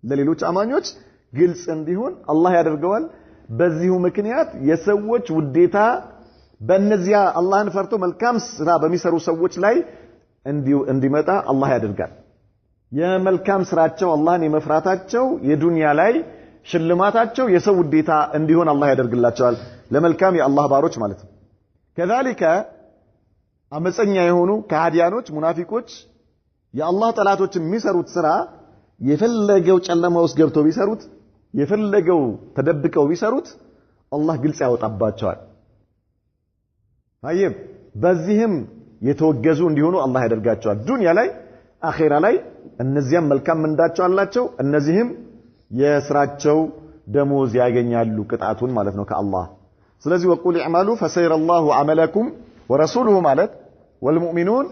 ለሌሎች አማኞች ግልጽ እንዲሆን አላህ ያደርገዋል በዚሁ ምክንያት የሰዎች ውዴታ በእነዚያ አላህን ፈርቶ መልካም ስራ በሚሰሩ ሰዎች ላይ እንዲመጣ አላህ ያደርጋል የመልካም ስራቸው አላህን የመፍራታቸው የዱንያ ላይ ሽልማታቸው የሰው ውዴታ እንዲሆን አላህ ያደርግላቸዋል ለመልካም የአላህ ባሮች ማለት ነው كذلك አመፀኛ የሆኑ ከሃዲያኖች ሙናፊቆች የአላህ ጠላቶች የሚሰሩት ስራ የፈለገው ጨለማ ውስጥ ገብተው ቢሰሩት የፈለገው ተደብቀው ቢሰሩት አላህ ግልጽ ያወጣባቸዋል طيب በዚህም የተወገዙ እንዲሆኑ አላህ ያደርጋቸዋል ዱንያ ላይ አኺራ ላይ እነዚያም መልካም ምንዳቸው አላቸው እነዚህም የስራቸው ደሞዝ ያገኛሉ ቅጣቱን ማለት ነው ከአላህ ስለዚህ وقل اعملوا فسير الله عملكم ورسوله ማለት والمؤمنون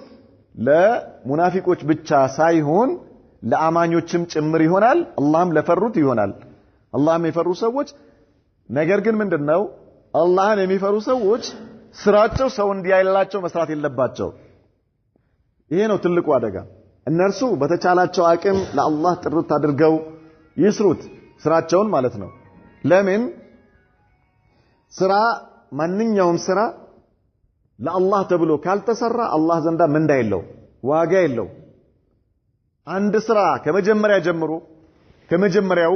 ለሙናፊቆች ብቻ ሳይሆን ለአማኞችም ጭምር ይሆናል አላህም ለፈሩት ይሆናል አላህም የፈሩ ሰዎች ነገር ግን ምንድነው አላህን የሚፈሩ ሰዎች ስራቸው ሰው እንዲያይላቸው መስራት የለባቸው ይሄ ነው ትልቁ አደጋ እነርሱ በተቻላቸው አቅም ለአላህ ጥርት አድርገው ይስሩት ስራቸውን ማለት ነው ለምን ስራ ማንኛውም ስራ ለአላህ ተብሎ ካልተሰራ አላህ ዘንዳ ምንዳ የለው ዋጋ የለው አንድ ስራ ከመጀመሪያው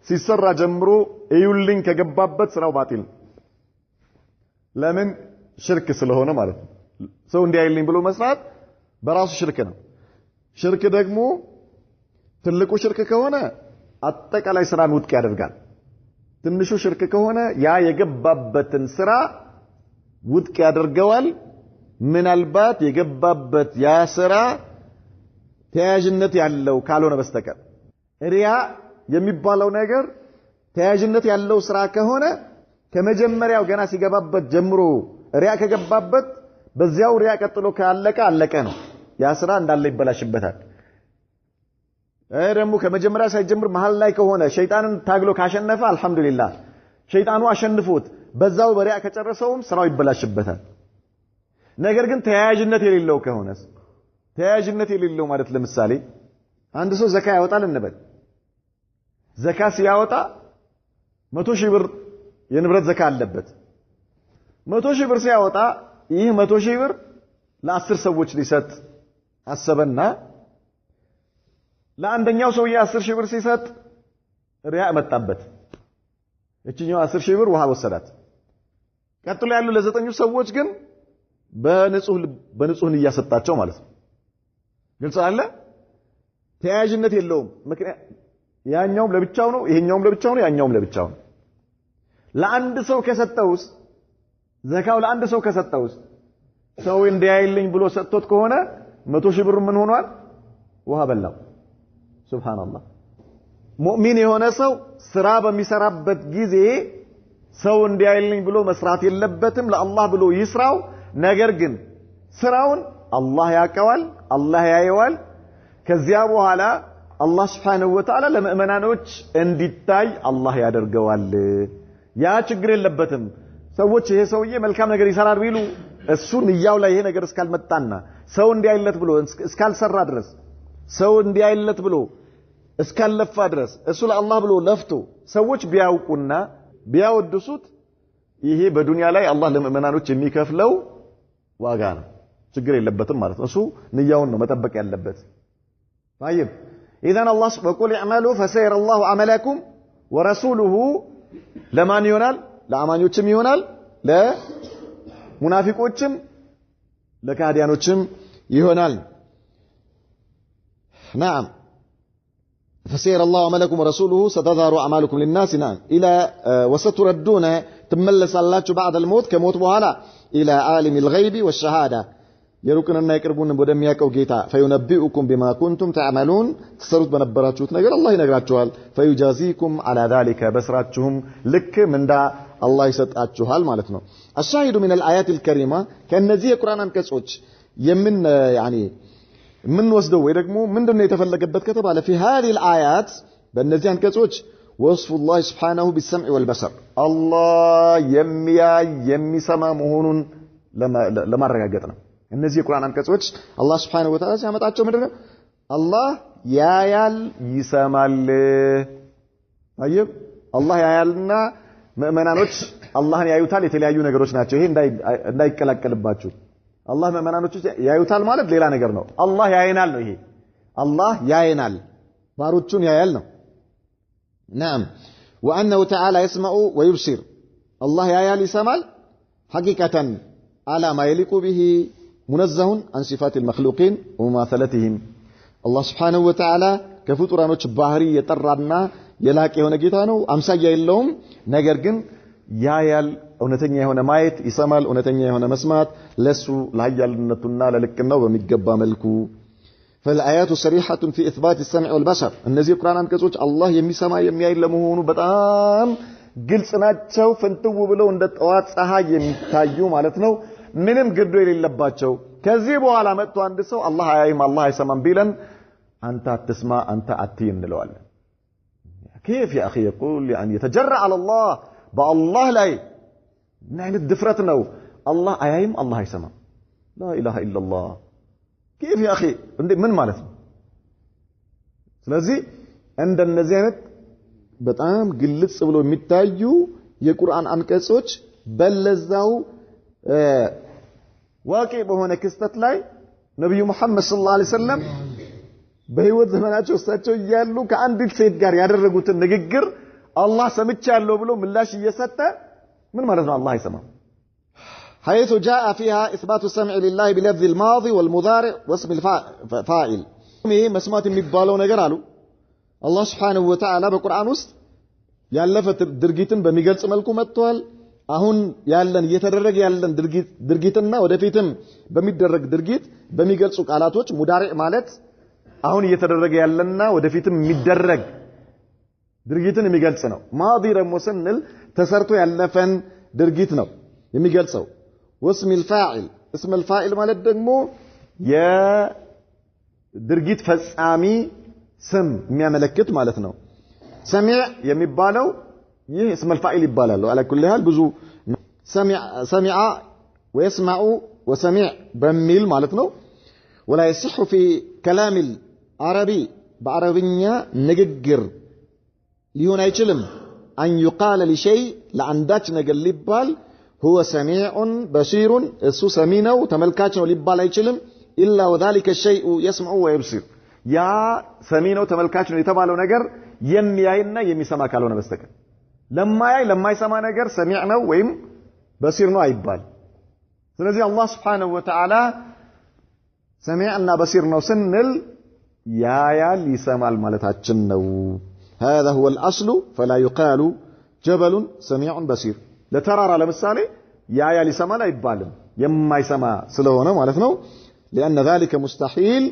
ሲሰራ ጀምሮ እዩልኝ ከገባበት ስራው ባጢል ለምን ሽርክ ስለሆነ ማለት ነው ሰው እንዲያይልኝ ብሎ መስራት በራሱ ሽርክ ነው ሽርክ ደግሞ ትልቁ ሽርክ ከሆነ አጠቃላይ ስራን ውድቅ ያደርጋል ትንሹ ሽርክ ከሆነ ያ የገባበትን ስራ ውድቅ ያደርገዋል ምናልባት የገባበት ያ ስራ ተያያዥነት ያለው ካልሆነ በስተቀር ሪያ የሚባለው ነገር ተያያዥነት ያለው ስራ ከሆነ ከመጀመሪያው ገና ሲገባበት ጀምሮ ሪያ ከገባበት በዚያው ሪያ ቀጥሎ አለቀ ነው ያ ስራ እንዳለ ይበላሽበታል ደግሞ ከመጀመሪያ ሳይጀምር መሃል ላይ ከሆነ ሸይጣንን ታግሎ ካሸነፈ አልহামዱሊላህ ሸይጣኑ አሸንፎት በዛው በሪያ ከጨረሰውም ስራው ይበላሽበታል ነገር ግን ተያያዥነት የሌለው ከሆነስ ተያያዥነት የሌለው ማለት ለምሳሌ አንድ ሰው ዘካ ያወጣል እንበል ዘካ ሲያወጣ 100,000 ብር የንብረት ዘካ አለበት 100,000 ብር ሲያወጣ ይህ 100,000 ብር ለ10 ሰዎች ሊሰጥ አሰበና ለአንደኛው ሰውዬ 10,000 ብር ሲሰጥ ሪያ መጣበት እቺኛው 10,000 ብር ውሃ ወሰዳት ቀጥሎ ያሉ ለዘጠኙ ሰዎች ግን በንጹህ እያሰጣቸው ማለት ነው ግልጽ አለ ተያያዥነት የለውም ምክንያት ያኛውም ለብቻው ነው ይሄኛውም ለብቻው ነው ያኛውም ለብቻው ነው ለአንድ ሰው ከሰጠውስ ዘካው ለአንድ ሰው ከሰጠውስ ሰው እንዲያይልኝ ብሎ ሰጥቶት ከሆነ 100,000 ብር ምን ሆኗል ውሃ በላው ሱብሃንአላህ ሙእሚን የሆነ ሰው ስራ በሚሰራበት ጊዜ ሰው እንዲያይልኝ ብሎ መስራት የለበትም ለአላህ ብሎ ይስራው ነገር ግን ስራውን አላህ ያቀዋል አላህ ያየዋል ከዚያ በኋላ አላህ Subhanahu Wa Ta'ala ለምእመናኖች እንዲታይ አላህ ያደርገዋል ያ ችግር የለበትም ሰዎች ይሄ ሰውዬ መልካም ነገር ይሰራል ቢሉ እሱ ንያው ላይ ይሄ ነገር እስካልመጣና ሰው እንዲያይለት ብሎ እስካልሰራ ድረስ ሰው እንዲያይለት ብሎ እስካልለፋ ድረስ እሱ ለአላህ ብሎ ለፍቶ ሰዎች ቢያውቁና ቢያወድሱት ይሄ በዱንያ ላይ አላህ ለምእመናኖች የሚከፍለው ዋጋ ነው ችግር የለበትም ማለት ነው እሱ ንያውን ነው መጠበቅ ያለበት طيب اذا الله وقل اعملوا فسيرى الله عملكم ورسوله ለማን ይሆናል ለአማኞችም ይሆናል ለሙናፊቆችም ለካህዲያኖችም ይሆናል نعم فسيرى الله عملكم ورسوله ستظهر اعمالكم للناس نعم الى وستردون تملس الله بعد الموت كموت بኋላ الى عالم الغيب والشهاده የሩቅንና የቅርቡን ወደሚያቀው ጌታ فينبئكم بما كنتم تعملون ተሰሩት በነበራችሁት ነገር አላህ ይነግራችኋል فيجازيكم على ذلك በስራችሁም ልክ ምንዳ አላህ ይሰጣችኋል ማለት ነው الشاهد من الايات الكريمه ከነዚህ የቁርአን አንቀጾች من وسدو ወይ ደግሞ ምንድነው የተፈለገበት ከተባለ في هذه الايات በእነዚህ አንቀጾች وصف الله سبحانه بالسمع والبصر الله የሚሰማ መሆኑን ለማረጋገጥ ነው እነዚህ የቁርአን አንቀጾች አላህ Subhanahu Wa Ta'ala ሲያመጣቸው ምንድነው አላህ ያያል ይሰማል طيب አላህ ያያልና ምእመናኖች አላህን ያዩታል የተለያዩ ነገሮች ናቸው ይሄ እንዳይቀላቀልባችሁ አላህ ምእመናኖች ያዩታል ማለት ሌላ ነገር ነው አላህ ያየናል ነው ይሄ አላህ ያየናል ባሮቹን ያያል ነው نعم وانه تعالى يسمع ويبصر الله ያያል ይሰማል حقيقة على ما يليق به منزه عن صفات المخلوقين ومماثلتهم الله سبحانه وتعالى ከፍጡራኖች ባህሪ የጠራና የላቀ የሆነ ጌታ ነው አምሳያ የለውም ነገር ግን ያያል እውነተኛ የሆነ ማየት ይሰማል እውነተኛ የሆነ መስማት ለሱ ለኃያልነቱና ለልቅናው በሚገባ መልኩ فالآيات صريحة في إثبات السمع والبصر እነዚህ ቁርአን አንቀጾች አላህ የሚሰማ የሚያይ ለመሆኑ በጣም ግልጽ ናቸው ፍንትው ብለው እንደ ጠዋት ፀሐይ የሚታዩ ማለት ነው ምንም ግዶ የሌለባቸው ከዚህ በኋላ መጥቶ አንድ ሰው አላህ አያይም አላህ አይሰማም ቢለን አንተ አትስማ አንተ አትይ እንለዋለን كيف يا اخي يقول يعني يتجرأ على الله بالله لا نعم الدفرت ነው الله አያይም الله አይሰማም لا اله الا الله كيف يا اخي ምን ማለት ነው ስለዚህ እንደነዚህ አይነት በጣም ግልጽ ብሎ የሚታዩ የቁርአን አንቀጾች በለዛው ዋቂ በሆነ ክስተት ላይ ነብዩ መሐመድ ሰለላሁ ዐለይሂ ወሰለም በህይወት ዘመናቸው እሳቸው እያሉ ከአንዲት ሴት ጋር ያደረጉትን ንግግር አላህ ሰምቻለሁ ብሎ ምላሽ እየሰጠ ምን ማለት ነው አላህ አይሰማም حيث جاء فيها اثبات السمع لله بلفظ الماضي والمضارع واسم الفاعل ይሄ መስማት የሚባለው ነገር አሉ አላህ Subhanahu Wa Ta'ala በቁርአን ውስጥ ያለፈ ድርጊትን በሚገልጽ መልኩ መጥቷል አሁን ያለን እየተደረገ ያለን ድርጊትና ወደፊትም በሚደረግ ድርጊት በሚገልጹ ቃላቶች ሙዳሪዕ ማለት አሁን እየተደረገ ያለና ወደፊትም የሚደረግ ድርጊትን የሚገልጽ ነው ማዲ ደግሞ ስንል ተሰርቶ ያለፈን ድርጊት ነው የሚገልጸው واسم الفاعل اسم الفاعل ማለት ደግሞ የድርጊት ፈጻሚ ስም የሚያመለክት ማለት ነው ሰሚዕ የሚባለው ይህ اسم الفاعل ይባላል على كل حال ብዙ سمع ويسمع وسمع بميل مالتنا ولا يصح في كلام العربي بعربية نججر ليون أيشلم أن يقال لشيء لعندك نجل لبال هو سميع بصير السو سمينا وتملكاتنا لبال أيشلم إلا وذلك الشيء يسمع ويبصر يا سمينا وتملكاتنا يتبالو نجر يميعنا يمسما كالونا بستكر لما يسمع نجر سمعنا ويم بصيرنا يبال ስለዚህ አላህ Subhanahu Wa Ta'ala ሰሚዕና በሲር ነው ስንል ያያል ይሰማል ማለታችን ነው هذا هو الأصل فلا يقال جبل سميع بصير ለተራራ ለምሳሌ ያያል ይሰማል አይባልም የማይሰማ ስለሆነ ማለት ነው لأن ذلك مستحيل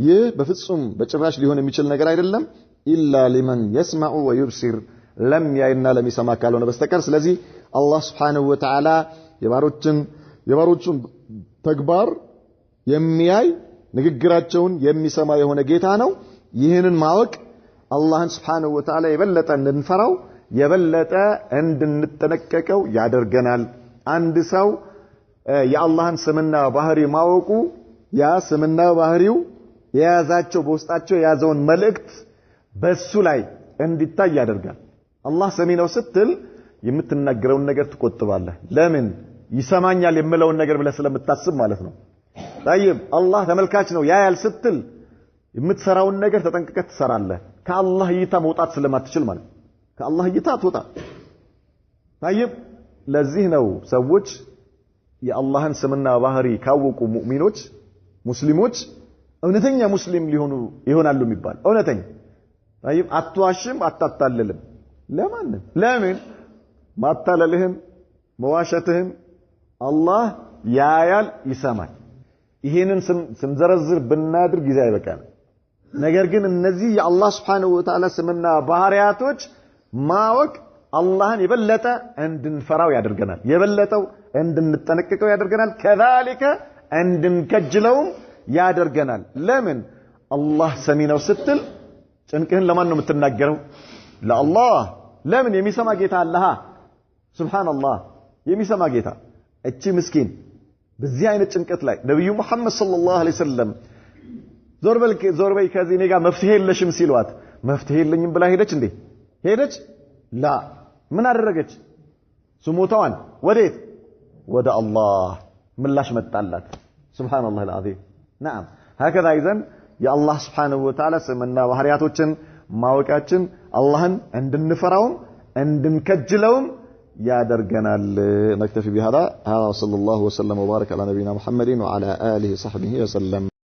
ይህ በፍጹም በጭራሽ ሊሆን የሚችል ነገር አይደለም إلا لمن يسمع ويبصر لم ያይና ለሚሰማ ካልሆነ በስተቀር ስለዚህ አላህ Subhanahu Wa Ta'ala የባሮቹን ተግባር የሚያይ ንግግራቸውን የሚሰማ የሆነ ጌታ ነው ይህንን ማወቅ አላህን Subhanahu Wa Ta'ala የበለጠ እንድንፈራው የበለጠ እንድንጠነቀቀው ያደርገናል አንድ ሰው የአላህን ስምና ባህሪ ማወቁ ያ ስምና ባህሪው የያዛቸው በውስጣቸው የያዘውን መልእክት በሱ ላይ እንዲታይ ያደርጋል አላህ ሰሚ ነው ስትል የምትናገረውን ነገር ትቆጥባለህ ለምን ይሰማኛል የምለውን ነገር ብለህ ስለምታስብ ማለት ነው طيب አላህ ተመልካች ነው ያያል ስትል የምትሰራውን ነገር ተጠንቅቀህ ትሰራለህ ከአላህ እይታ መውጣት ስለማትችል ማለት ከአላህ እይታ አትወጣ طيب ለዚህ ነው ሰዎች የአላህን ስምና ባህሪ ካወቁ ሙእሚኖች ሙስሊሞች እውነተኛ ሙስሊም ይሆናሉ የሚባል እውነተኛ طيب አትዋሽም አታታልልም ለምን ማታለልህም መዋሸትህም አላህ ያያል ይሰማል ይሄንን ስንዘረዝር ብናድር ጊዜ አይበቃም ነገር ግን እነዚህ የአላህ Subhanahu Wa Ta'ala ስምና ባህሪያቶች ማወቅ አላህን የበለጠ እንድንፈራው ያደርገናል የበለጠው እንድንጠነቀቀው ያደርገናል ከذلك እንድንከጅለው ያደርገናል ለምን አላህ ሰሚ ነው ስትል ጭንቅህን ለማን ነው የምትናገረው ለአላህ ለምን የሚሰማ ጌታ አለህ ሱብሃንአላህ የሚሰማ ጌታ እቺ ምስኪን በዚህ አይነት ጭንቀት ላይ ነብዩ መሐመድ ሰለላሁ ዐለይሂ ወሰለም ዞር በይ ከዚህ እኔ ጋር መፍትሄ የለሽም ሲሏት መፍትሄ የለኝም ብላ ሄደች ላ ምን አደረገች ስሞታዋን ወዴት ወደ አላህ ምላሽ መጣላት ሱብሃንአላህ العظيم نعم هكذا اذا يا الله سبحانه وتعالى ስምና ባህሪያቶችን ማወቃችን አላህን እንድንፈራው እንድንከጅለው ያደርገናል نكتفي بهذا هذا صلى الله وسلم وبارك على نبينا محمد وعلى آله وصحبه وسلم